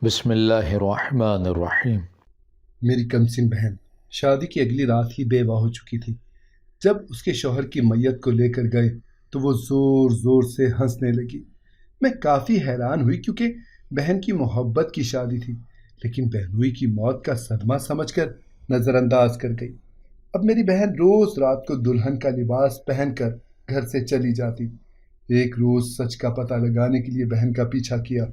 بسم اللہ الرحمن الرحیم۔ میری کمسن بہن شادی کی اگلی رات ہی بیوہ ہو چکی تھی۔ جب اس کے شوہر کی میت کو لے کر گئے تو وہ زور زور سے ہنسنے لگی۔ میں کافی حیران ہوئی کیونکہ بہن کی محبت کی شادی تھی، لیکن بہنوئی کی موت کا صدمہ سمجھ کر نظر انداز کر گئی۔ اب میری بہن روز رات کو دلہن کا لباس پہن کر گھر سے چلی جاتی۔ ایک روز سچ کا پتہ لگانے کے لیے بہن کا پیچھا کیا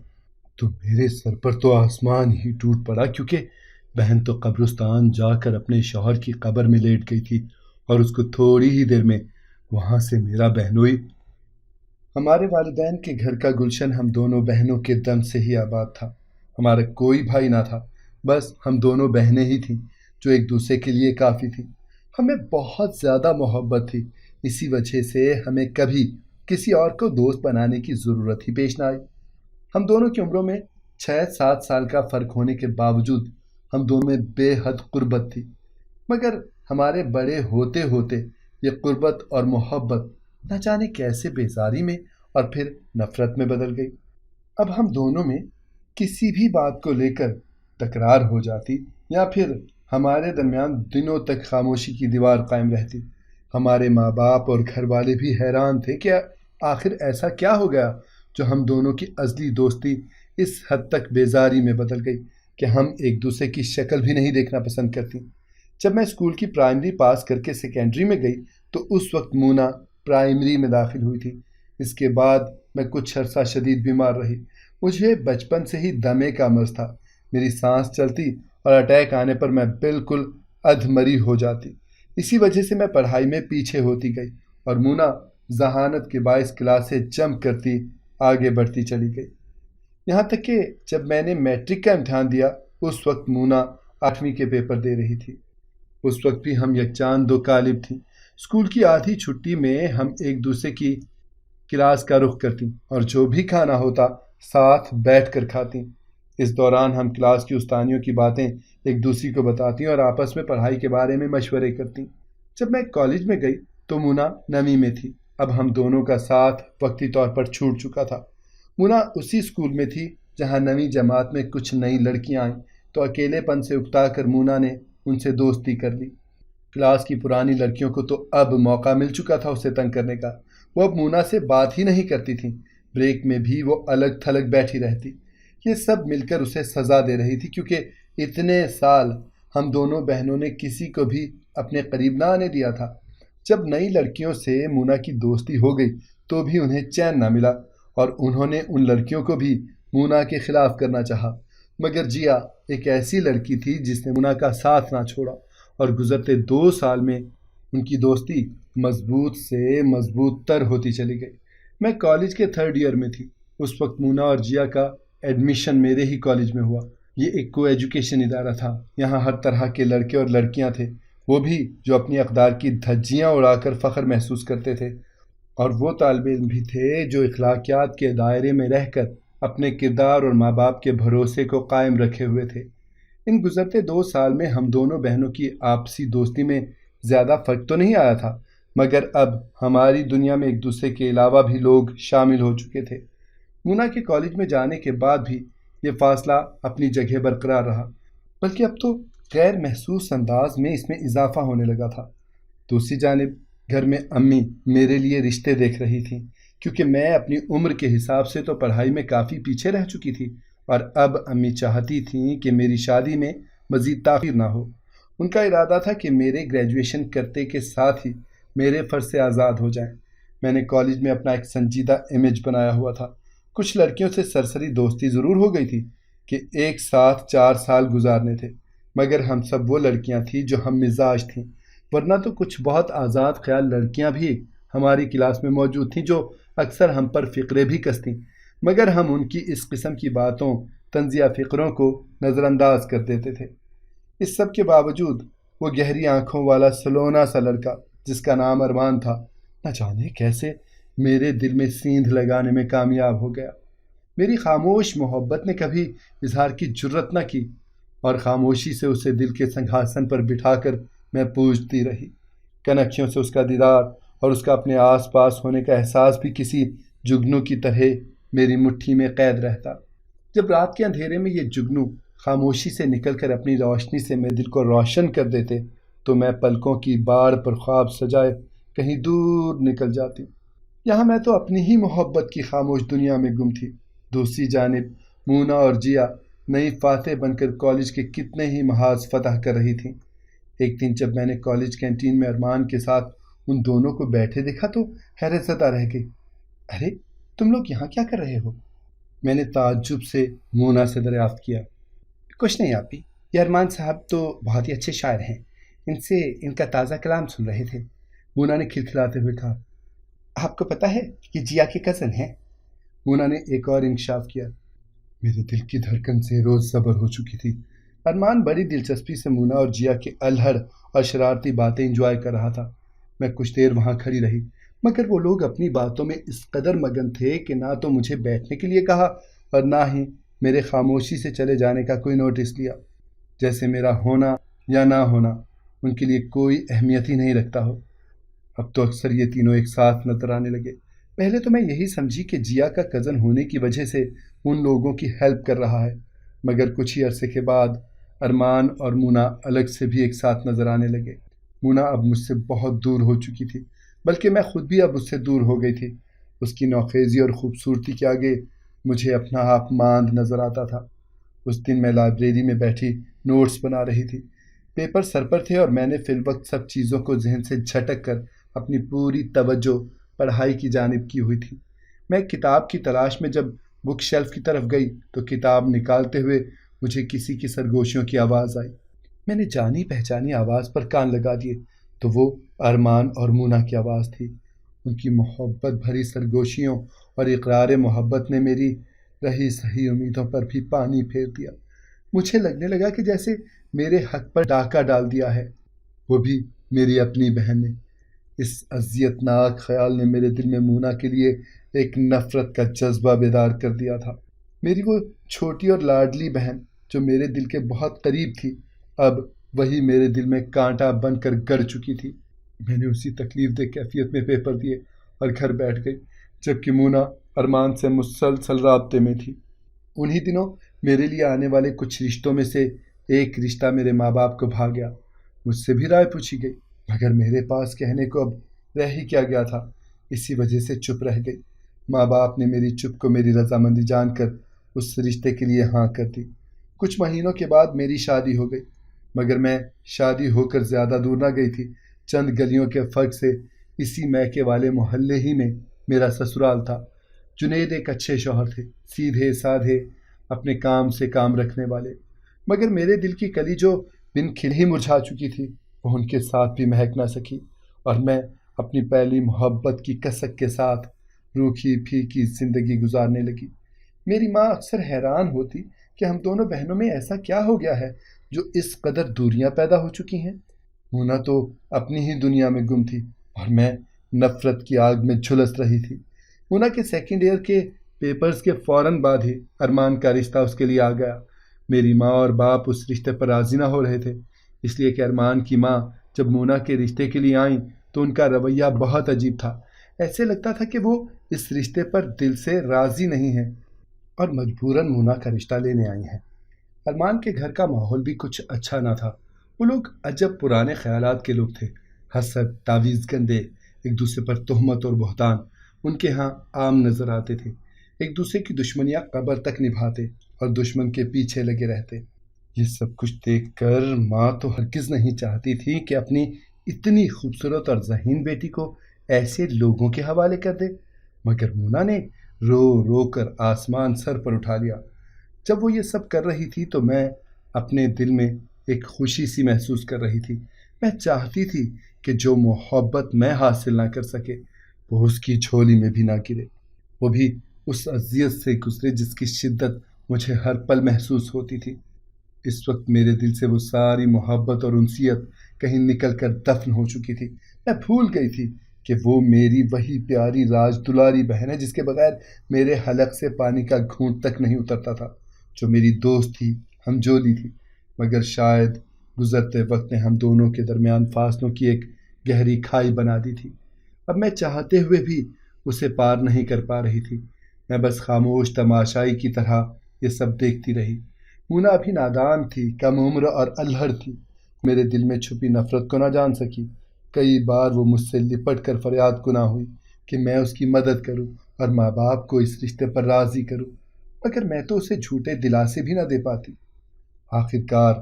تو میرے سر پر تو آسمان ہی ٹوٹ پڑا، کیونکہ بہن تو قبرستان جا کر اپنے شوہر کی قبر میں لیٹ گئی تھی اور اس کو تھوڑی ہی دیر میں وہاں سے میرا بہنوئی۔ ہمارے والدین کے گھر کا گلشن ہم دونوں بہنوں کے دم سے ہی آباد تھا۔ ہمارا کوئی بھائی نہ تھا، بس ہم دونوں بہنیں ہی تھیں جو ایک دوسرے کے لیے کافی تھیں۔ ہمیں بہت زیادہ محبت تھی، اسی وجہ سے ہمیں کبھی کسی اور کو دوست بنانے کی ضرورت ہی پیش نہ آئی۔ ہم دونوں کی عمروں میں 6-7 سال کا فرق ہونے کے باوجود ہم دونوں میں بے حد قربت تھی، مگر ہمارے بڑے ہوتے ہوتے یہ قربت اور محبت نہ جانے کیسے بیزاری میں اور پھر نفرت میں بدل گئی۔ اب ہم دونوں میں کسی بھی بات کو لے کر تکرار ہو جاتی یا پھر ہمارے درمیان دنوں تک خاموشی کی دیوار قائم رہتی۔ ہمارے ماں باپ اور گھر والے بھی حیران تھے کہ آخر ایسا کیا ہو گیا جو ہم دونوں کی ازلی دوستی اس حد تک بیزاری میں بدل گئی کہ ہم ایک دوسرے کی شکل بھی نہیں دیکھنا پسند کرتی۔ جب میں اسکول کی پرائمری پاس کر کے سیکنڈری میں گئی تو اس وقت مونا پرائمری میں داخل ہوئی تھی۔ اس کے بعد میں کچھ عرصہ شدید بیمار رہی۔ مجھے بچپن سے ہی دمے کا مرض تھا، میری سانس چلتی اور اٹیک آنے پر میں بالکل ادھمری ہو جاتی۔ اسی وجہ سے میں پڑھائی میں پیچھے ہوتی گئی اور مونا ذہانت کے باعث کلاسیں جمپ کرتی آگے بڑھتی چلی گئی، یہاں تک کہ جب میں نے میٹرک کا امتحان دیا اس وقت مونا 8ویں کے پیپر دے رہی تھی۔ اس وقت بھی ہم یکجان دو قالب تھیں۔ اسکول کی آدھی چھٹی میں ہم ایک دوسرے کی کلاس کا رخ کرتیں اور جو بھی کھانا ہوتا ساتھ بیٹھ کر کھاتیں۔ اس دوران ہم کلاس کی استادیوں کی باتیں ایک دوسری کو بتاتیں اور آپس میں پڑھائی کے بارے میں مشورے کرتیں۔ جب میں کالج میں گئی تو مونا 9ویں میں تھی۔ اب ہم دونوں کا ساتھ وقتی طور پر چھوٹ چکا تھا۔ مونا اسی اسکول میں تھی جہاں 9ویں جماعت میں کچھ نئی لڑکیاں آئیں تو اکیلے پن سے اکتا کر مونا نے ان سے دوستی کر لی۔ کلاس کی پرانی لڑکیوں کو تو اب موقع مل چکا تھا اسے تنگ کرنے کا، وہ اب مونا سے بات ہی نہیں کرتی تھیں۔ بریک میں بھی وہ الگ تھلگ بیٹھی رہتی۔ یہ سب مل کر اسے سزا دے رہی تھی، کیونکہ اتنے سال ہم دونوں بہنوں نے کسی کو بھی اپنے قریب نہ آنے دیا تھا۔ جب نئی لڑکیوں سے مونا کی دوستی ہو گئی تو بھی انہیں چین نہ ملا اور انہوں نے ان لڑکیوں کو بھی مونا کے خلاف کرنا چاہا، مگر جیا ایک ایسی لڑکی تھی جس نے مونا کا ساتھ نہ چھوڑا اور گزرتے 2 سال میں ان کی دوستی مضبوط سے مضبوط تر ہوتی چلی گئی۔ میں کالج کے 3rd ایئر میں تھی۔ اس وقت مونا اور جیا کا ایڈمیشن میرے ہی کالج میں ہوا۔ یہ ایک کو ایجوکیشن ادارہ تھا، یہاں ہر طرح کے لڑکے اور لڑکیاں تھے، وہ بھی جو اپنی اقدار کی دھجیاں اڑا کر فخر محسوس کرتے تھے، اور وہ طالب علم بھی تھے جو اخلاقیات کے دائرے میں رہ کر اپنے کردار اور ماں باپ کے بھروسے کو قائم رکھے ہوئے تھے۔ ان گزرتے 2 سال میں ہم دونوں بہنوں کی آپسی دوستی میں زیادہ فرق تو نہیں آیا تھا، مگر اب ہماری دنیا میں ایک دوسرے کے علاوہ بھی لوگ شامل ہو چکے تھے۔ مونا کے کالج میں جانے کے بعد بھی یہ فاصلہ اپنی جگہ برقرار رہا، بلکہ اب تو غیر محسوس انداز میں اس میں اضافہ ہونے لگا تھا۔ دوسری جانب گھر میں امی میرے لیے رشتے دیکھ رہی تھیں، کیونکہ میں اپنی عمر کے حساب سے تو پڑھائی میں کافی پیچھے رہ چکی تھی، اور اب امی چاہتی تھیں کہ میری شادی میں مزید تاخیر نہ ہو۔ ان کا ارادہ تھا کہ میرے گریجویشن کرتے کے ساتھ ہی میرے فرض سے آزاد ہو جائیں۔ میں نے کالج میں اپنا ایک سنجیدہ امیج بنایا ہوا تھا۔ کچھ لڑکیوں سے سرسری دوستی ضرور ہو گئی تھی کہ ایک ساتھ 4 سال گزارنے تھے، مگر ہم سب وہ لڑکیاں تھیں جو ہم مزاج تھیں، ورنہ تو کچھ بہت آزاد خیال لڑکیاں بھی ہماری کلاس میں موجود تھیں جو اکثر ہم پر فقرے بھی کستیں، مگر ہم ان کی اس قسم کی باتوں، طنزیہ فقروں کو نظر انداز کر دیتے تھے۔ اس سب کے باوجود وہ گہری آنکھوں والا سلونا سا لڑکا جس کا نام ارمان تھا، نہ جانے کیسے میرے دل میں سیندھ لگانے میں کامیاب ہو گیا۔ میری خاموش محبت نے کبھی اظہار کی جرت نہ کی اور خاموشی سے اسے دل کے سنگھاسن پر بٹھا کر میں پوجتی رہی۔ کنکھیوں سے اس کا دیدار اور اس کا اپنے آس پاس ہونے کا احساس بھی کسی جگنو کی طرح میری مٹھی میں قید رہتا۔ جب رات کے اندھیرے میں یہ جگنو خاموشی سے نکل کر اپنی روشنی سے میرے دل کو روشن کر دیتے تو میں پلکوں کی باڑ پر خواب سجائے کہیں دور نکل جاتی۔ یہاں میں تو اپنی ہی محبت کی خاموش دنیا میں گم تھی۔ دوسری جانب مونا اور جیا نئی فاتح بن کر کالج کے کتنے ہی محاذ فتح کر رہی تھیں۔ ایک دن جب میں نے کالج کینٹین میں ارمان کے ساتھ ان دونوں کو بیٹھے دیکھا تو حیرت زدہ رہ گئی۔ ارے تم لوگ یہاں کیا کر رہے ہو؟ میں نے تعجب سے مونا سے دریافت کیا۔ کچھ نہیں آپی، یہ ارمان صاحب تو بہت ہی اچھے شاعر ہیں، ان سے ان کا تازہ کلام سن رہے تھے، مونا نے کھلکھلاتے ہوئے کہا۔ آپ کو پتہ ہے یہ جیا کے کزن ہیں؟ مونا نے ایک اور انکشاف کیا۔ میرے دل کی دھڑکن سے روز زبر ہو چکی تھی۔ ارمان بڑی دلچسپی سے مونا اور جیا کے الہڑ اور شرارتی باتیں انجوائے کر رہا تھا۔ میں کچھ دیر وہاں کھڑی رہی، مگر وہ لوگ اپنی باتوں میں اس قدر مگن تھے کہ نہ تو مجھے بیٹھنے کے لیے کہا اور نہ ہی میرے خاموشی سے چلے جانے کا کوئی نوٹس لیا، جیسے میرا ہونا یا نہ ہونا ان کے لیے کوئی اہمیت ہی نہیں رکھتا ہو۔ اب تو اکثر یہ تینوں ایک ساتھ نظر آنے لگے۔ پہلے تو میں یہی سمجھی کہ جیا کا کزن ہونے کی وجہ سے ان لوگوں کی ہیلپ کر رہا ہے، مگر کچھ ہی عرصے کے بعد ارمان اور مونا الگ سے بھی ایک ساتھ نظر آنے لگے۔ مونا اب مجھ سے بہت دور ہو چکی تھی، بلکہ میں خود بھی اب اس سے دور ہو گئی تھی۔ اس کی نوخیزی اور خوبصورتی کے آگے مجھے اپنا آپ ماند نظر آتا تھا۔ اس دن میں لائبریری میں بیٹھی نوٹس بنا رہی تھی، پیپر سر پر تھے اور میں نے فی الوقت سب چیزوں کو ذہن سے جھٹک کر اپنی پوری توجہ پڑھائی کی جانب کی ہوئی تھی۔ میں کتاب کی تلاش میں جب بک شیلف کی طرف گئی تو کتاب نکالتے ہوئے مجھے کسی کی سرگوشیوں کی آواز آئی۔ میں نے جانی پہچانی آواز پر کان لگا دیے تو وہ ارمان اور مونا کی آواز تھی۔ ان کی محبت بھری سرگوشیوں اور اقرار محبت نے میری رہی سہی امیدوں پر بھی پانی پھیر دیا۔ مجھے لگنے لگا کہ جیسے میرے حق پر ڈاکہ ڈال دیا ہے، وہ بھی میری اپنی بہن نے۔ اس اذیت ناک خیال نے میرے دل میں مونا کے لیے ایک نفرت کا جذبہ بیدار کر دیا تھا۔ میری وہ چھوٹی اور لاڈلی بہن جو میرے دل کے بہت قریب تھی، اب وہی میرے دل میں کانٹا بن کر گڑ چکی تھی۔ میں نے اسی تکلیف دہ کیفیت میں پیپر دیے اور گھر بیٹھ گئی، جبکہ مونا ارمان سے مسلسل رابطے میں تھی۔ انہی دنوں میرے لیے آنے والے کچھ رشتوں میں سے ایک رشتہ میرے ماں باپ کو بھا گیا۔ مجھ سے بھی رائے پوچھی گئی، مگر میرے پاس کہنے کو اب رہ ہی کیا گیا تھا، اسی وجہ سے چپ رہ گئی۔ ماں باپ نے میری چپ کو میری رضامندی جان کر اس رشتے کے لیے ہاں کر دی۔ کچھ مہینوں کے بعد میری شادی ہو گئی، مگر میں شادی ہو کر زیادہ دور نہ گئی تھی۔ چند گلیوں کے فرق سے اسی میکے والے محلے ہی میں میرا سسرال تھا۔ جنید ایک اچھے شوہر تھے، سیدھے سادھے، اپنے کام سے کام رکھنے والے، مگر میرے دل کی کلی جو بن کھل ہی مرجھا چکی تھی وہ ان کے ساتھ بھی مہک نہ سکی، اور میں اپنی پہلی محبت کی کسک کے ساتھ روکھی پھیکی زندگی گزارنے لگی۔ میری ماں اکثر حیران ہوتی کہ ہم دونوں بہنوں میں ایسا کیا ہو گیا ہے جو اس قدر دوریاں پیدا ہو چکی ہیں۔ مونا تو اپنی ہی دنیا میں گم تھی اور میں نفرت کی آگ میں جھلس رہی تھی۔ مونا کے سیکنڈ ایئر کے پیپرز کے فوراً بعد ہی ارمان کا رشتہ اس کے لیے آ گیا۔ میری ماں اور باپ اس رشتے پر راضی نہ ہو رہے تھے، اس لیے کہ ارمان کی ماں جب مونا کے رشتے کے لیے آئیں تو ان کا رویہ بہت عجیب تھا۔ ایسے لگتا تھا کہ وہ اس رشتے پر دل سے راضی نہیں ہیں اور مجبوراً مونا کا رشتہ لینے آئی ہیں۔ ارمان کے گھر کا ماحول بھی کچھ اچھا نہ تھا۔ وہ لوگ عجب پرانے خیالات کے لوگ تھے، حسد، تعویذ گندے، ایک دوسرے پر تہمت اور بہتان ان کے ہاں عام نظر آتے تھے۔ ایک دوسرے کی دشمنیاں قبر تک نبھاتے اور دشمن کے پیچھے لگے رہتے۔ یہ سب کچھ دیکھ کر ماں تو ہرگز نہیں چاہتی تھی کہ اپنی اتنی خوبصورت اور ذہین بیٹی کو ایسے لوگوں کے حوالے کر دے، مگر مونا نے رو رو کر آسمان سر پر اٹھا لیا۔ جب وہ یہ سب کر رہی تھی تو میں اپنے دل میں ایک خوشی سی محسوس کر رہی تھی۔ میں چاہتی تھی کہ جو محبت میں حاصل نہ کر سکے وہ اس کی جھولی میں بھی نہ گرے، وہ بھی اس اذیت سے گزرے جس کی شدت مجھے ہر پل محسوس ہوتی تھی۔ اس وقت میرے دل سے وہ ساری محبت اور انسیت کہیں نکل کر دفن ہو چکی تھی۔ میں بھول گئی تھی کہ وہ میری وہی پیاری راج دلاری بہن ہے جس کے بغیر میرے حلق سے پانی کا گھونٹ تک نہیں اترتا تھا، جو میری دوست تھی، ہمجولی تھی، مگر شاید گزرتے وقت نے ہم دونوں کے درمیان فاصلوں کی ایک گہری کھائی بنا دی تھی۔ اب میں چاہتے ہوئے بھی اسے پار نہیں کر پا رہی تھی۔ میں بس خاموش تماشائی کی طرح یہ سب دیکھتی رہی۔ مونا ابھی نادان تھی، کم عمر اور الہڑ تھی، میرے دل میں چھپی نفرت کو نہ جان سکی۔ کئی بار وہ مجھ سے لپٹ کر فریاد گناہ ہوئی کہ میں اس کی مدد کروں اور ماں باپ کو اس رشتے پر راضی کروں، مگر میں تو اسے جھوٹے دلاسے بھی نہ دے پاتی۔ آخر کار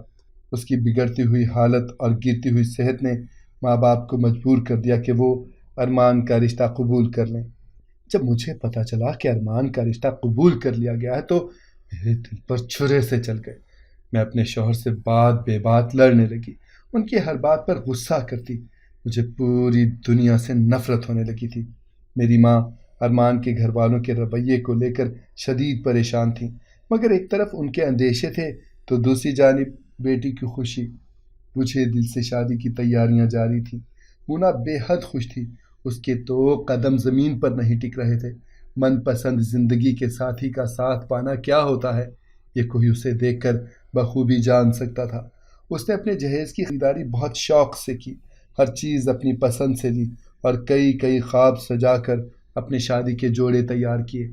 اس کی بگڑتی ہوئی حالت اور گرتی ہوئی صحت نے ماں باپ کو مجبور کر دیا کہ وہ ارمان کا رشتہ قبول کر لیں۔ جب مجھے پتہ چلا کہ ارمان کا رشتہ قبول کر لیا گیا ہے تو میرے دل پر چھرے سے چل گئے۔ میں اپنے شوہر سے بات بے بات لڑنے لگی، ان کی ہر بات پر غصہ کرتی۔ مجھے پوری دنیا سے نفرت ہونے لگی تھی۔ میری ماں ارمان کے گھر والوں کے رویے کو لے کر شدید پریشان تھیں، مگر ایک طرف ان کے اندیشے تھے تو دوسری جانب بیٹی کی خوشی۔ مجھے دل سے شادی کی تیاریاں جاری تھیں۔ مونا بے حد خوش تھی، اس کے تو قدم زمین پر نہیں ٹک رہے تھے۔ من پسند زندگی کے ساتھی کا ساتھ پانا کیا ہوتا ہے، یہ کوئی اسے دیکھ کر بخوبی جان سکتا تھا۔ اس نے اپنے جہیز کی خریداری بہت شوق سے کی، ہر چیز اپنی پسند سے لی اور کئی خواب سجا کر اپنی شادی کے جوڑے تیار کیے۔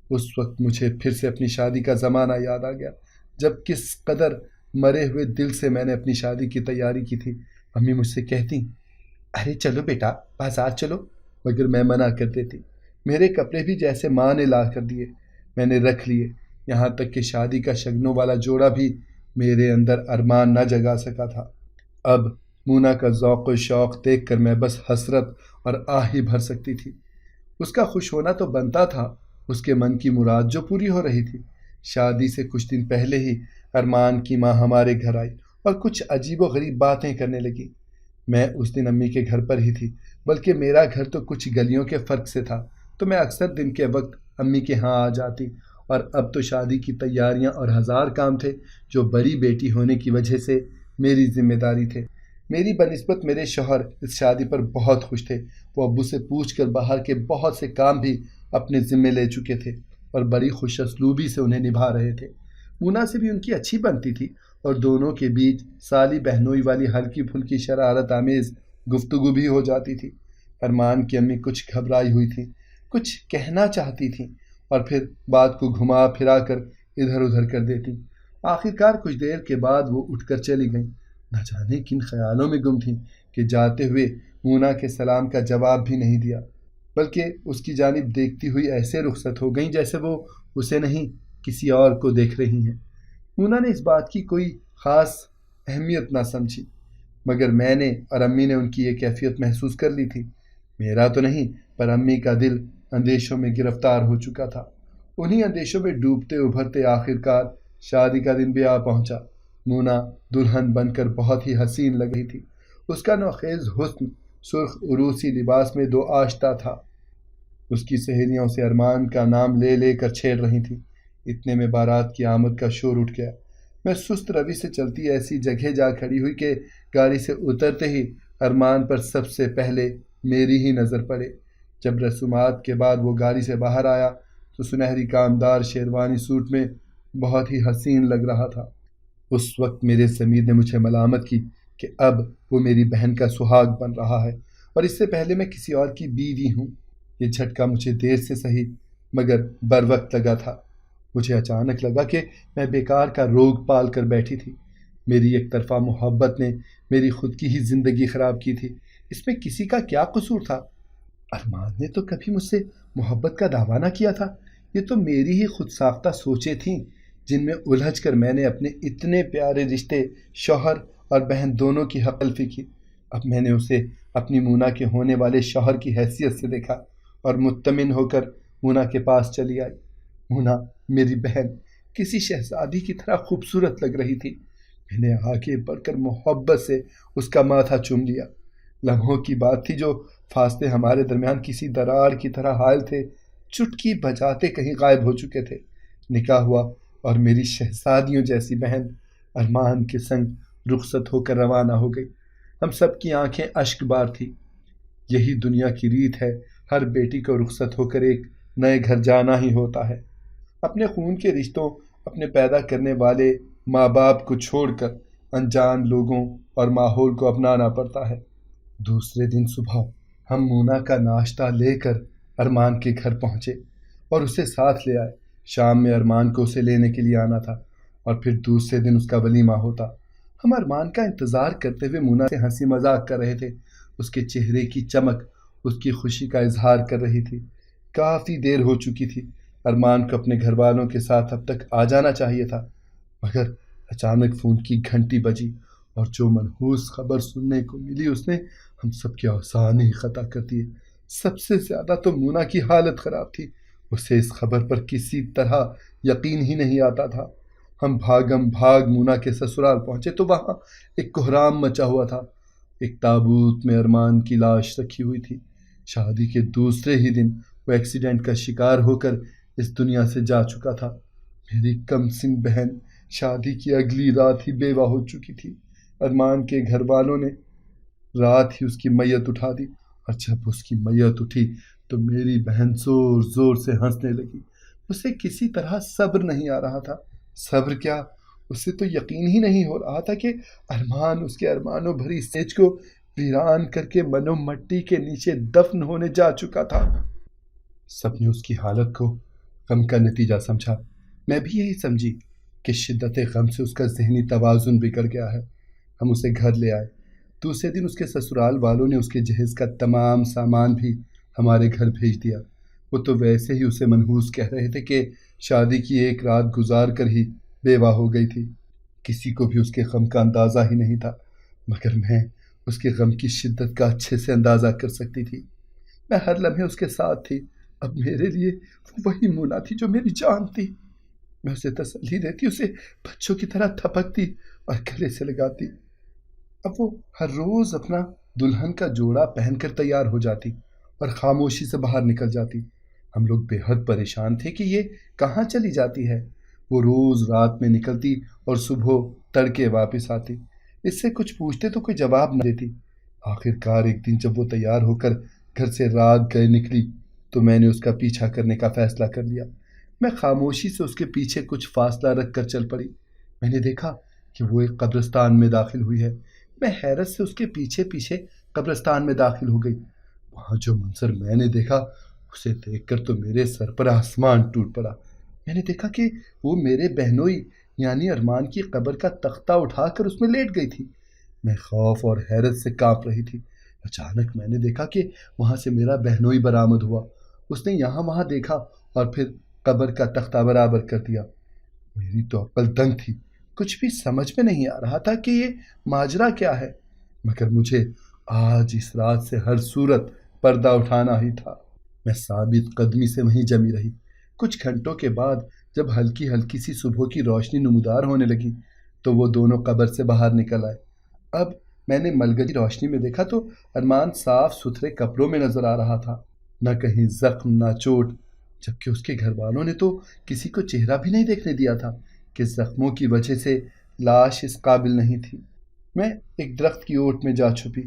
اس وقت مجھے پھر سے اپنی شادی کا زمانہ یاد آ گیا، جب کس قدر مرے ہوئے دل سے میں نے اپنی شادی کی تیاری کی تھی۔ امی مجھ سے کہتی، ارے چلو بیٹا بازار چلو، مگر میں منع کر دیتی۔ میرے کپڑے بھی جیسے ماں نے لا کر دیے میں نے رکھ لیے، یہاں تک کہ شادی کا شگنوں والا جوڑا بھی میرے اندر ارمان نہ جگا سکا تھا۔ اب مونا کا ذوق و شوق دیکھ کر میں بس حسرت اور آہ ہی بھر سکتی تھی۔ اس کا خوش ہونا تو بنتا تھا، اس کے من کی مراد جو پوری ہو رہی تھی۔ شادی سے کچھ دن پہلے ہی ارمان کی ماں ہمارے گھر آئی اور کچھ عجیب و غریب باتیں کرنے لگی۔ میں اس دن امی کے گھر پر ہی تھی، بلکہ میرا گھر تو کچھ گلیوں کے فرق سے تھا، تو میں اکثر دن کے وقت امی کے ہاں آ جاتی، اور اب تو شادی کی تیاریاں اور ہزار کام تھے جو بڑی بیٹی ہونے کی وجہ سے میری ذمہ داری تھے۔ میری بنسبت میرے شوہر اس شادی پر بہت خوش تھے، وہ ابو سے پوچھ کر باہر کے بہت سے کام بھی اپنے ذمے لے چکے تھے اور بڑی خوش اسلوبی سے انہیں نبھا رہے تھے۔ مونا سے بھی ان کی اچھی بنتی تھی اور دونوں کے بیچ سالی بہنوئی والی ہلکی پھلکی شرارت آمیز گفتگو بھی ہو جاتی تھی۔ ارمان کی امی کچھ گھبرائی ہوئی تھی، کچھ کہنا چاہتی تھیں اور پھر بات کو گھما پھرا کر ادھر ادھر کر دیتی۔ آخر کار کچھ دیر کے بعد وہ اٹھ کر چلی گئیں، نہ جانے کن خیالوں میں گم تھیں کہ جاتے ہوئے مونا کے سلام کا جواب بھی نہیں دیا، بلکہ اس کی جانب دیکھتی ہوئی ایسے رخصت ہو گئیں جیسے وہ اسے نہیں کسی اور کو دیکھ رہی ہیں۔ مونا نے اس بات کی کوئی خاص اہمیت نہ سمجھی، مگر میں نے اور امی نے ان کی یہ کیفیت محسوس کر لی تھی۔ میرا تو نہیں، پر امی کا دل اندیشوں میں گرفتار ہو چکا تھا۔ انہی اندیشوں میں ڈوبتے ابھرتے آخر کار شادی کا دن بھی آ پہنچا۔ مونا دلہن بن کر بہت ہی حسین لگ رہی تھی۔ اس کا نوخیز حسن سرخ عروسی لباس میں دو آشتا تھا۔ اس کی سہیلیاں اسے ارمان کا نام لے لے کر چھیڑ رہی تھیں۔ اتنے میں بارات کی آمد کا شور اٹھ گیا۔ میں سست روی سے چلتی ایسی جگہ جا کھڑی ہوئی کہ گاڑی سے اترتے ہی ارمان پر سب سے پہلے میری ہی نظر پڑے۔ جب رسومات کے بعد وہ گاڑی سے باہر آیا تو سنہری کامدار شیروانی سوٹ میں بہت ہی حسین لگ رہا تھا۔ اس وقت میرے ضمیر نے مجھے ملامت کی کہ اب وہ میری بہن کا سہاگ بن رہا ہے اور اس سے پہلے میں کسی اور کی بیوی ہوں۔ یہ جھٹکا مجھے دیر سے سہی مگر بر وقت لگا تھا۔ مجھے اچانک لگا کہ میں بیکار کا روگ پال کر بیٹھی تھی۔ میری ایک طرفہ محبت نے میری خود کی ہی زندگی خراب کی تھی، اس میں کسی کا کیا قصور تھا؟ ارمان نے تو کبھی مجھ سے محبت کا دعویٰ نہ کیا تھا، یہ تو میری ہی خود ساختہ سوچیں تھیں جن میں الجھ کر میں نے اپنے اتنے پیارے رشتے شوہر اور بہن دونوں کی حق تلفی کی۔ اب میں نے اسے اپنی مونا کے ہونے والے شوہر کی حیثیت سے دیکھا اور مطمئن ہو کر مونا کے پاس چلی آئی۔ مونا میری بہن کسی شہزادی کی طرح خوبصورت لگ رہی تھی۔ میں نے آگے بڑھ کر محبت سے اس کا ماتھا چوم لیا۔ لمحوں کی بات تھی جو فاصلے ہمارے درمیان کسی دراڑ کی طرح حائل تھے، چٹکی بجاتے کہیں غائب ہو چکے تھے۔ نکاح ہوا اور میری شہزادیوں جیسی بہن ارمان کے سنگ رخصت ہو کر روانہ ہو گئی۔ ہم سب کی آنکھیں اشک بار تھی۔ یہی دنیا کی ریت ہے، ہر بیٹی کو رخصت ہو کر ایک نئے گھر جانا ہی ہوتا ہے۔ اپنے خون کے رشتوں، اپنے پیدا کرنے والے ماں باپ کو چھوڑ کر انجان لوگوں اور ماحول کو اپنانا پڑتا ہے۔ دوسرے دن صبح ہم مونا کا ناشتہ لے کر ارمان کے گھر پہنچے اور اسے ساتھ لے آئے۔ شام میں ارمان کو اسے لینے کے لیے آنا تھا اور پھر دوسرے دن اس کا ولیمہ ہوتا۔ ہم ارمان کا انتظار کرتے ہوئے مونا سے ہنسی مذاق کر رہے تھے۔ اس کے چہرے کی چمک اس کی خوشی کا اظہار کر رہی تھی۔ کافی دیر ہو چکی تھی۔ ارمان کو اپنے گھر والوں کے ساتھ اب تک آ جانا چاہیے تھا، مگر اچانک فون کی گھنٹی بجی اور جو منحوس خبر سننے کو ملی اس نے ہم سب کے اوزان ہی خطا کر دیے۔ سب سے زیادہ تو مونا کی حالت خراب تھی۔ اسے اس خبر پر کسی طرح یقین ہی نہیں آتا تھا۔ ہم بھاگم بھاگ مونا کے سسرال پہنچے تو وہاں ایک کوہرام مچا ہوا تھا۔ ایک تابوت میں ارمان کی لاش رکھی ہوئی تھی۔ شادی کے دوسرے ہی دن وہ ایکسیڈنٹ کا شکار ہو کر اس دنیا سے جا چکا تھا۔ میری کم سن بہن شادی کی اگلی رات ہی بیوہ ہو چکی تھی۔ ارمان کے گھر والوں نے رات ہی اس کی میت اٹھا دی، اور جب اس کی میت اٹھی تو میری بہن زور زور سے ہنسنے لگی۔ اسے کسی طرح صبر نہیں آ رہا تھا۔ صبر کیا، اسے تو یقین ہی نہیں ہو رہا تھا کہ ارمان اس کے ارمانوں بھری سیج کو ویران کر کے منو مٹی کے نیچے دفن ہونے جا چکا تھا۔ سب نے اس کی حالت کو غم کا نتیجہ سمجھا۔ میں بھی یہی سمجھی کہ شدت غم سے اس کا ذہنی توازن بگڑ گیا ہے۔ ہم اسے گھر لے آئے۔ دوسرے دن اس کے سسرال والوں نے اس کے جہیز کا تمام سامان بھی ہمارے گھر بھیج دیا۔ وہ تو ویسے ہی اسے منحوس کہہ رہے تھے کہ شادی کی ایک رات گزار کر ہی بیوہ ہو گئی تھی۔ کسی کو بھی اس کے غم کا اندازہ ہی نہیں تھا، مگر میں اس کے غم کی شدت کا اچھے سے اندازہ کر سکتی تھی۔ میں ہر لمحے اس کے ساتھ تھی۔ اب میرے لیے وہی مونا تھی جو میری جان تھی۔ میں اسے تسلی دیتی، اسے بچوں کی طرح تھپکتی اور گلے سے لگاتی۔ اب وہ ہر روز اپنا دلہن کا جوڑا پہن کر تیار ہو جاتی اور خاموشی سے باہر نکل جاتی۔ ہم لوگ بے حد پریشان تھے کہ یہ کہاں چلی جاتی ہے۔ وہ روز رات میں نکلتی اور صبح تڑکے واپس آتی۔ اس سے کچھ پوچھتے تو کوئی جواب نہ دیتی۔ آخر کار ایک دن جب وہ تیار ہو کر گھر سے رات گئے نکلی تو میں نے اس کا پیچھا کرنے کا فیصلہ کر لیا۔ میں خاموشی سے اس کے پیچھے کچھ فاصلہ رکھ کر چل پڑی۔ میں نے دیکھا کہ وہ ایک قبرستان میں داخل ہوئی ہے۔ میں حیرت سے اس کے پیچھے پیچھے قبرستان میں داخل ہو گئی۔ وہاں جو منظر میں نے دیکھا اسے دیکھ کر تو میرے سر پر آسمان ٹوٹ پڑا۔ میں نے دیکھا کہ وہ میرے بہنوئی یعنی ارمان کی قبر کا تختہ اٹھا کر اس میں لیٹ گئی تھی۔ میں خوف اور حیرت سے کانپ رہی تھی۔ اچانک میں نے دیکھا کہ وہاں سے میرا بہنوئی برآمد ہوا۔ اس نے یہاں وہاں دیکھا اور پھر قبر کا تختہ برابر کر دیا۔ میری تو عقل دنگ تھی۔ کچھ بھی سمجھ میں نہیں آ رہا تھا کہ یہ ماجرا کیا ہے، مگر مجھے آج اس رات سے ہر صورت پردہ اٹھانا ہی تھا۔ میں ثابت قدمی سے وہیں جمی رہی۔ کچھ گھنٹوں کے بعد جب ہلکی ہلکی سی صبح کی روشنی نمودار ہونے لگی تو وہ دونوں قبر سے باہر نکل آئے۔ اب میں نے ملگری روشنی میں دیکھا تو ارمان صاف ستھرے کپڑوں میں نظر آ رہا تھا، نہ کہیں زخم نہ چوٹ، جبکہ اس کے گھر والوں نے تو کسی کو چہرہ بھی نہیں دیکھنے دیا تھا کہ زخموں کی وجہ سے لاش اس قابل نہیں تھی۔ میں ایک درخت کی اوٹ میں جا چھپی،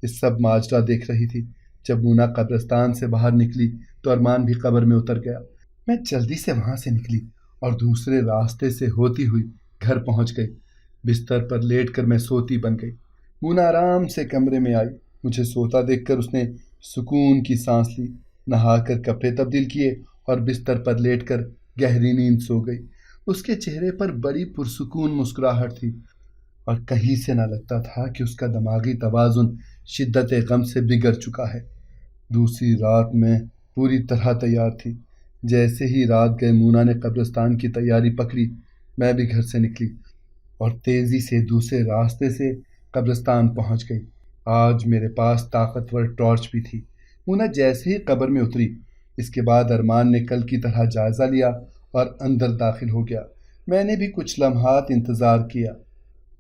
اس سب ماجرا دیکھ رہی تھی۔ جب مونا قبرستان سے باہر نکلی تو ارمان بھی قبر میں اتر گیا۔ میں جلدی سے وہاں سے نکلی اور دوسرے راستے سے ہوتی ہوئی گھر پہنچ گئی۔ بستر پر لیٹ کر میں سوتی بن گئی۔ مونا آرام سے کمرے میں آئی۔ مجھے سوتا دیکھ کر اس نے سکون کی سانس لی، نہا کر کپڑے تبدیل کیے اور بستر پر لیٹ کر گہری نیند سو گئی۔ اس کے چہرے پر بڑی پرسکون مسکراہٹ تھی اور کہیں سے نہ لگتا تھا کہ اس کا دماغی توازن شدت غم سے بگڑ چکا ہے۔ دوسری رات میں پوری طرح تیار تھی۔ جیسے ہی رات گئے مونا نے قبرستان کی تیاری پکڑی۔ میں بھی گھر سے نکلی اور تیزی سے دوسرے راستے سے قبرستان پہنچ گئی۔ آج میرے پاس طاقتور ٹارچ بھی تھی۔ مونا جیسے ہی قبر میں اتری، اس کے بعد ارمان نے کل کی طرح جائزہ لیا اور اندر داخل ہو گیا۔ میں نے بھی کچھ لمحات انتظار کیا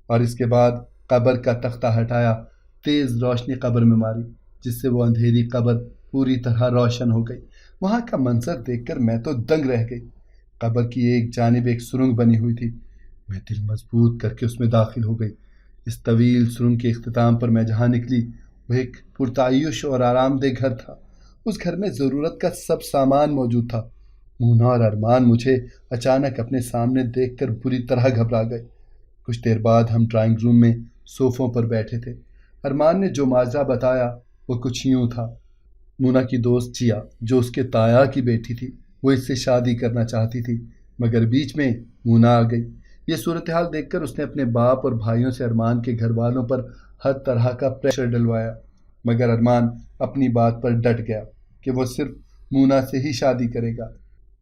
اور اس کے بعد قبر کا تختہ ہٹایا، تیز روشنی قبر میں ماری، جس سے وہ اندھیری قبر پوری طرح روشن ہو گئی۔ وہاں کا منظر دیکھ کر میں تو دنگ رہ گئی۔ قبر کی ایک جانب ایک سرنگ بنی ہوئی تھی۔ میں دل مضبوط کر کے اس میں داخل ہو گئی۔ اس طویل سرنگ کے اختتام پر میں جہاں نکلی وہ ایک پرتعیش اور آرام دہ گھر تھا۔ اس گھر میں ضرورت کا سب سامان موجود تھا۔ مونا اور ارمان مجھے اچانک اپنے سامنے دیکھ کر بری طرح گھبرا گئے۔ کچھ دیر بعد ہم ڈرائنگ روم میں صوفوں پر بیٹھے تھے۔ ارمان نے جو ماجرا بتایا وہ کچھ یوں تھا۔ مونا کی دوست جیا، جو اس کے تایا کی بیٹی تھی، وہ اس سے شادی کرنا چاہتی تھی، مگر بیچ میں مونا آ گئی۔ یہ صورتحال دیکھ کر اس نے اپنے باپ اور بھائیوں سے ارمان کے گھر والوں پر ہر طرح کا پریشر ڈلوایا، مگر ارمان اپنی بات پر ڈٹ گیا کہ وہ صرف مونا سے ہی شادی کرے گا۔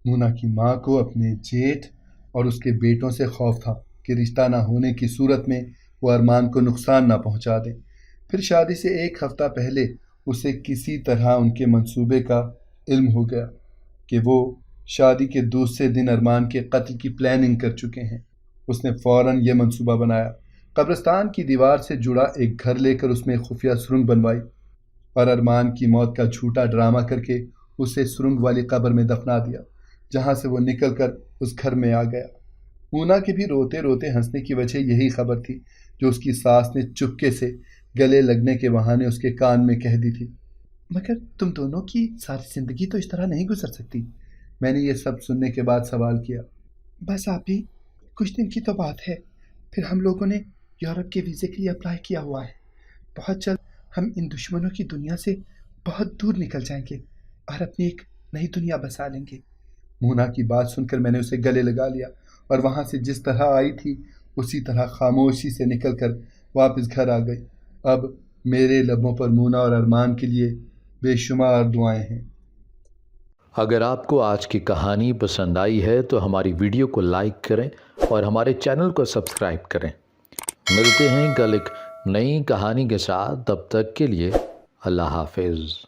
مونا کی ماں کو اپنے جیٹھ اور اس کے بیٹوں سے خوف تھا کہ رشتہ نہ ہونے کی صورت میں وہ ارمان کو نقصان نہ پہنچا دیں۔ پھر شادی سے ایک ہفتہ پہلے اسے کسی طرح ان کے منصوبے کا علم ہو گیا کہ وہ شادی کے دوسرے دن ارمان کے قتل کی پلاننگ کر چکے ہیں۔ اس نے فوراً یہ منصوبہ بنایا، قبرستان کی دیوار سے جڑا ایک گھر لے کر اس میں خفیہ سرنگ بنوائی اور ارمان کی موت کا جھوٹا ڈرامہ کر کے اسے سرنگ والی قبر میں دفنا دیا، جہاں سے وہ نکل کر اس گھر میں آ گیا۔ مونا کے بھی روتے روتے ہنسنے کی وجہ یہی خبر تھی جو اس کی ساس نے چپکے سے گلے لگنے کے بہانے اس کے کان میں کہہ دی تھی۔ مگر تم دونوں کی ساری زندگی تو اس طرح نہیں گزر سکتی، میں نے یہ سب سننے کے بعد سوال کیا۔ بس آپ بھی کچھ دن کی تو بات ہے، پھر ہم لوگوں نے یورپ کے ویزے کے لیے اپلائی کیا ہوا ہے۔ بہت جلد ہم ان دشمنوں کی دنیا سے بہت دور نکل جائیں گے اور اپنی ایک نئی دنیا بسا لیں گے۔ مونا کی بات سن کر میں نے اسے گلے لگا لیا اور وہاں سے جس طرح آئی تھی اسی طرح خاموشی سے نکل کر واپس گھر آ گئی۔ اب میرے لبوں پر مونا اور ارمان کے لیے بے شمار دعائیں ہیں۔ اگر آپ کو آج کی کہانی پسند آئی ہے تو ہماری ویڈیو کو لائک کریں اور ہمارے چینل کو سبسکرائب کریں۔ ملتے ہیں کل ایک نئی کہانی کے ساتھ، تب تک کے لیے اللہ حافظ۔